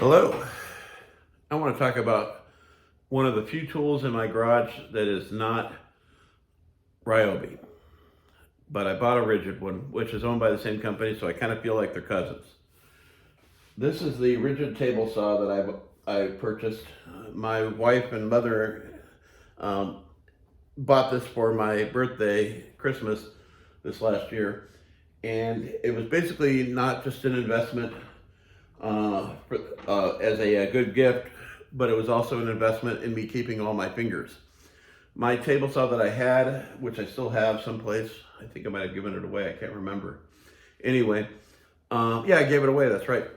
Hello. I want to talk about one of the few tools in my garage that is not Ryobi, but I bought a Ridgid one, which is owned by the same company, so I kind of feel like they're cousins. This is the Ridgid table saw that I purchased. My wife and mother bought this for my birthday, Christmas, this last year, and it was basically not just an investment as a good gift, but it was also an investment in me keeping all my fingers. My table saw that I had, which I still have someplace, I think I might have given it away, I can't remember. Anyway, yeah, I gave it away, that's right.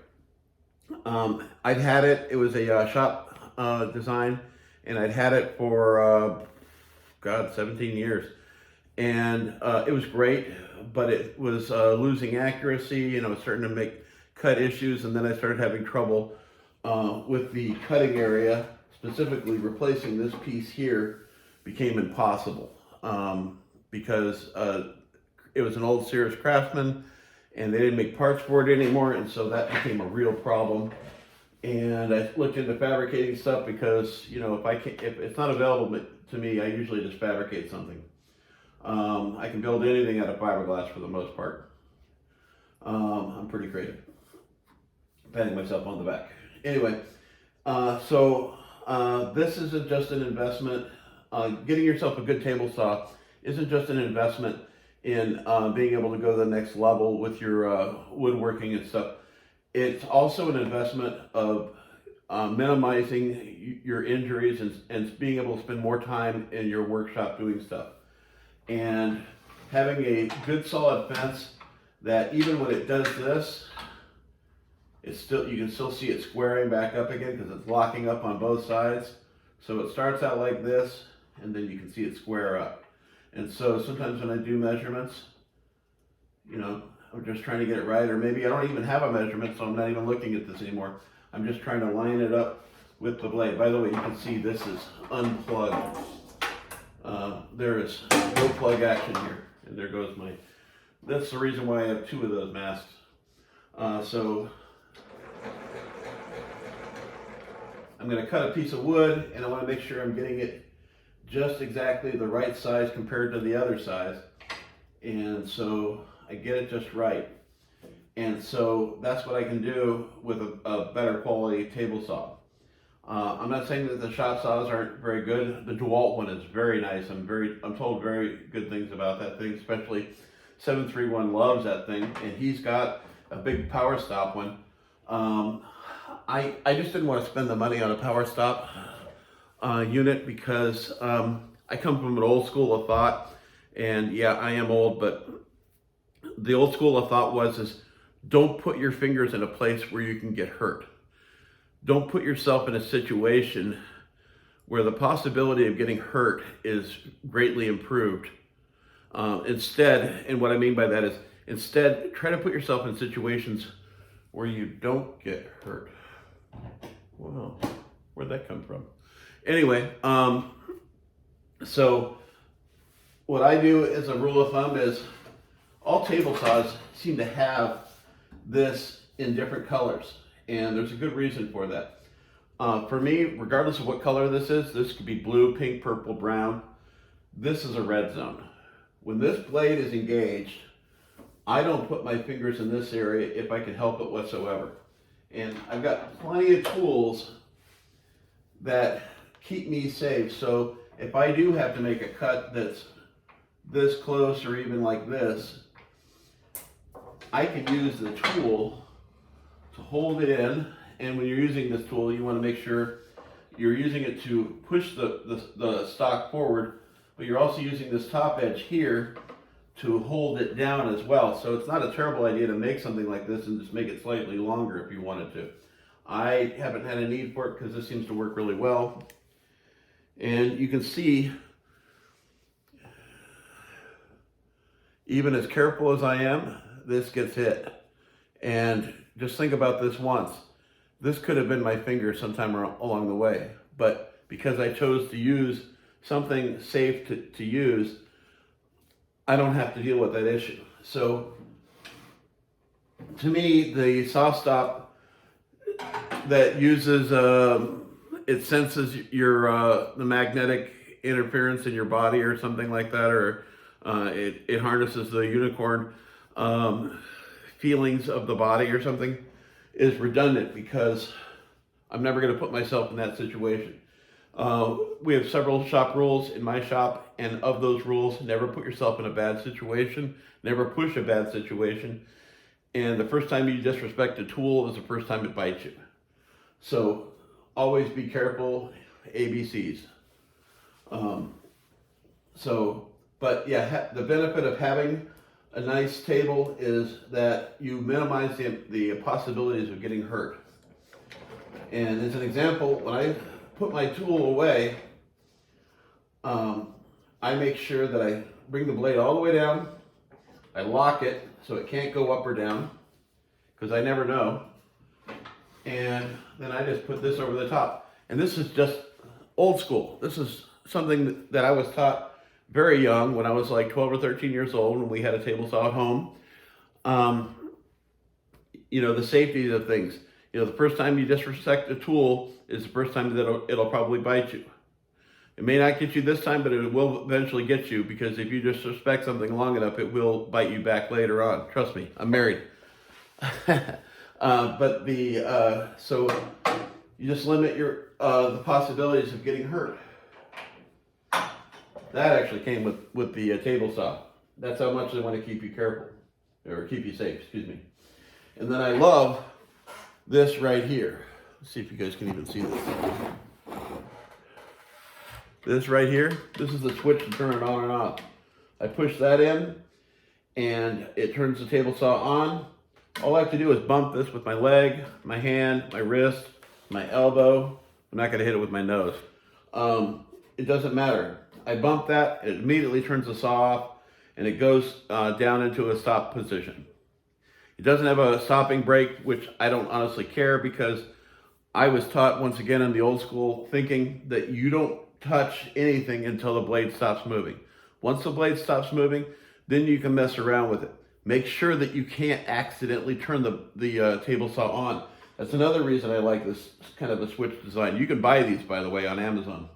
I'd had it, it was a shop design, and I'd had it for, 17 years. And it was great, but it was losing accuracy, and I was starting to make cut issues, and then I started having trouble with the cutting area. Specifically, replacing this piece here became impossible because it was an old Sears Craftsman, and they didn't make parts for it anymore, and so that became a real problem. And I looked into fabricating stuff because, you know, if it's not available to me, I usually just fabricate something. I can build anything out of fiberglass for the most part. I'm pretty creative. Patting myself on the back. Anyway, this isn't just an investment. Getting yourself a good table saw isn't just an investment in being able to go to the next level with your woodworking and stuff. It's also an investment of minimizing your injuries and being able to spend more time in your workshop doing stuff. And having a good solid fence that even when it does this, you can still see it squaring back up again because it's locking up on both sides. So it starts out like this, and then you can see it square up. And so sometimes when I do measurements, you know, I'm just trying to get it right, or maybe I don't even have a measurement, so I'm not even looking at this anymore. I'm just trying to line it up with the blade. By the way, you can see this is unplugged. There is no plug action here, and there goes that's the reason why I have two of those masks. So I'm going to cut a piece of wood, and I want to make sure I'm getting it just exactly the right size compared to the other size. And so I get it just right. And so that's what I can do with a better quality table saw. I'm not saying that the shop saws aren't very good. The DeWalt one is very nice. I'm told very good things about that thing, especially 731 loves that thing, and he's got a big power stop one. I just didn't want to spend the money on a power stop unit because I come from an old school of thought, and yeah, I am old, but the old school of thought is don't put your fingers in a place where you can get hurt. Don't put yourself in a situation where the possibility of getting hurt is greatly improved. Instead, and what I mean by that is, instead, try to put yourself in situations where you don't get hurt. Wow, where'd that come from? Anyway, so what I do as a rule of thumb is all table saws seem to have this in different colors, and there's a good reason for that. For me, regardless of what color this could be blue, pink, purple, brown, this is a red zone. When this blade is engaged, I don't put my fingers in this area if I can help it whatsoever. And I've got plenty of tools that keep me safe. So if I do have to make a cut that's this close or even like this, I can use the tool to hold it in. And when you're using this tool, you want to make sure you're using it to push the stock forward, but you're also using this top edge here to hold it down as well. So it's not a terrible idea to make something like this and just make it slightly longer if you wanted to. I haven't had a need for it because this seems to work really well. And you can see, even as careful as I am, this gets hit. And just think about this once. This could have been my finger sometime along the way, but because I chose to use something safe to use, I don't have to deal with that issue. So to me, the soft stop that uses, it senses your, the magnetic interference in your body or something like that, or it harnesses the unicorn feelings of the body or something, is redundant, because I'm never going to put myself in that situation. We have several shop rules in my shop, and of those rules, never put yourself in a bad situation, never push a bad situation, and the first time you disrespect a tool is the first time it bites you. So always be careful, ABCs. But yeah, the benefit of having a nice table is that you minimize the possibilities of getting hurt. And as an example, when I put my tool away, I make sure that I bring the blade all the way down, I lock it so it can't go up or down, because I never know, and then I just put this over the top. And this is just old school. This is something that I was taught very young, when I was like 12 or 13 years old, and we had a table saw at home. You know, the safety of things. You know, the first time you disrespect a tool is the first time that it'll probably bite you. It may not get you this time, but it will eventually get you, because if you disrespect something long enough, it will bite you back later on. Trust me, I'm married. So you just limit your the possibilities of getting hurt. That actually came with the table saw. That's how much they want to keep you careful, or keep you safe, excuse me. And then I love this right here. Let's see if you guys can even see this. This right here, this is the switch to turn it on and off. I push that in, and it turns the table saw on. All I have to do is bump this with my leg, my hand, my wrist, my elbow. I'm not going to hit it with my nose. It doesn't matter. I bump that, it immediately turns the saw off, and it goes down into a stop position. It doesn't have a stopping brake, which I don't honestly care, because I was taught, once again, in the old school thinking, that you don't touch anything until the blade stops moving. Once the blade stops moving, then you can mess around with it. Make sure that you can't accidentally turn the table saw on. That's another reason I like this kind of a switch design. You can buy these, by the way, on Amazon.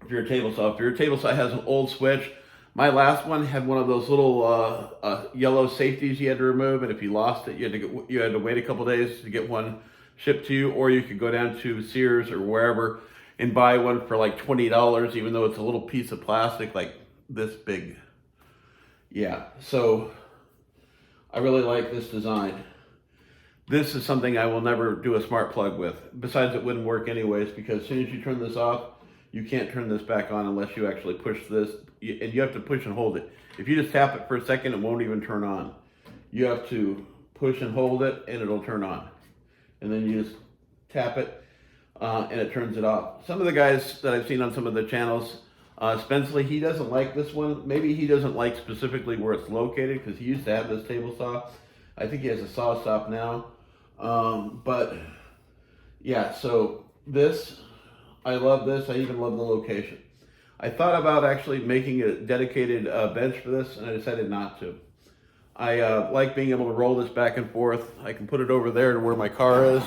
If your table saw has an old switch. My last one had one of those little yellow safeties you had to remove, and if you lost it, you had to wait a couple days to get one shipped to you, or you could go down to Sears or wherever and buy one for like $20, even though it's a little piece of plastic like this big. Yeah, so I really like this design. This is something I will never do a smart plug with. Besides, it wouldn't work anyways, because as soon as you turn this off, you can't turn this back on unless you actually push this, and you have to push and hold it. If you just tap it for a second, it won't even turn on. You have to push and hold it, and it'll turn on. And then you just tap it, and it turns it off. Some of the guys that I've seen on some of the channels, Spenceley, he doesn't like this one. Maybe he doesn't like specifically where it's located, because he used to have this table saw. I think he has a saw stop now. But yeah, so this, I love this. I even love the location. I thought about actually making a dedicated bench for this, and I decided not to. I like being able to roll this back and forth. I can put it over there to where my car is.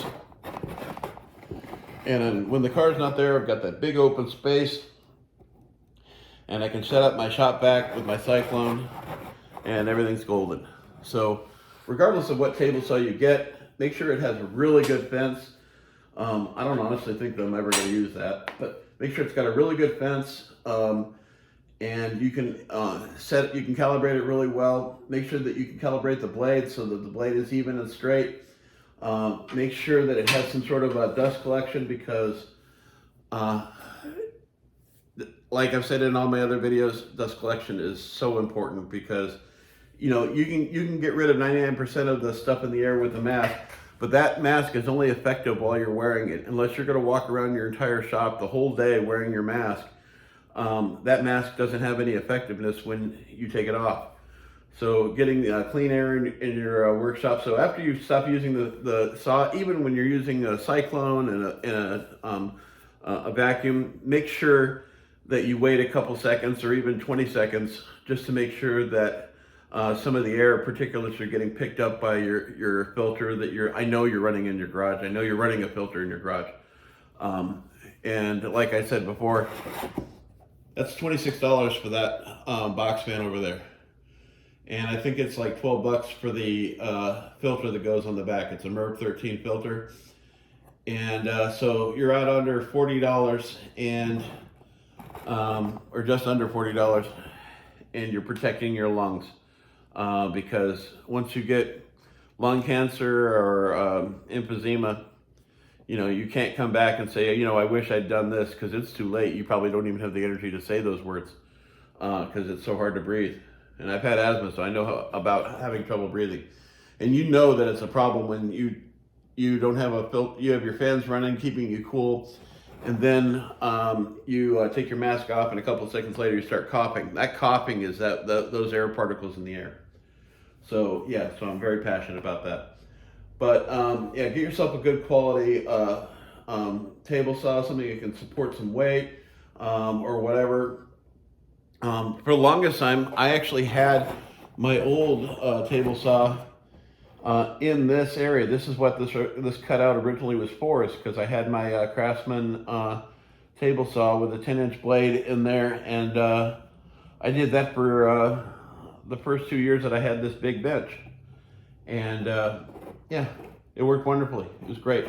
And then when the car's not there, I've got that big open space. And I can set up my shop vac with my Cyclone, and everything's golden. So regardless of what table saw you get, make sure it has a really good fence. I don't honestly think that I'm ever going to use that, but make sure it's got a really good fence, and you can you can calibrate it really well. Make sure that you can calibrate the blade so that the blade is even and straight. Make sure that it has some sort of a dust collection, because like I've said in all my other videos, dust collection is so important, because you know, you can get rid of 99% of the stuff in the air with a mask, but that mask is only effective while you're wearing it. Unless you're going to walk around your entire shop the whole day wearing your mask, that mask doesn't have any effectiveness when you take it off. So getting clean air in your workshop. So after you stop using the saw, even when you're using a Cyclone and a vacuum, make sure that you wait a couple seconds or even 20 seconds just to make sure that some of the air particulates are getting picked up by your filter that I know you're running in your garage. I know you're running a filter in your garage. And like I said before, that's $26 for that box fan over there. And I think it's like 12 bucks for the filter that goes on the back. It's a MERV 13 filter. And so you're out under $40 and, or just under $40, and you're protecting your lungs. Because once you get lung cancer or emphysema, you know, you can't come back and say, you know, I wish I'd done this, because it's too late. You probably don't even have the energy to say those words because it's so hard to breathe. And I've had asthma, so I know about having trouble breathing. And you know that it's a problem when you don't have you have your fans running, keeping you cool, and then you take your mask off, and a couple of seconds later you start coughing. That coughing is those air particles in the air. So yeah, so I'm very passionate about that. But yeah, get yourself a good quality table saw, something that can support some weight or whatever. For the longest time, I actually had my old table saw in this area. This is what this cutout originally was for, is because I had my Craftsman table saw with a 10-inch blade in there, and I did that for the first 2 years that I had this big bench. And yeah, it worked wonderfully. It was great.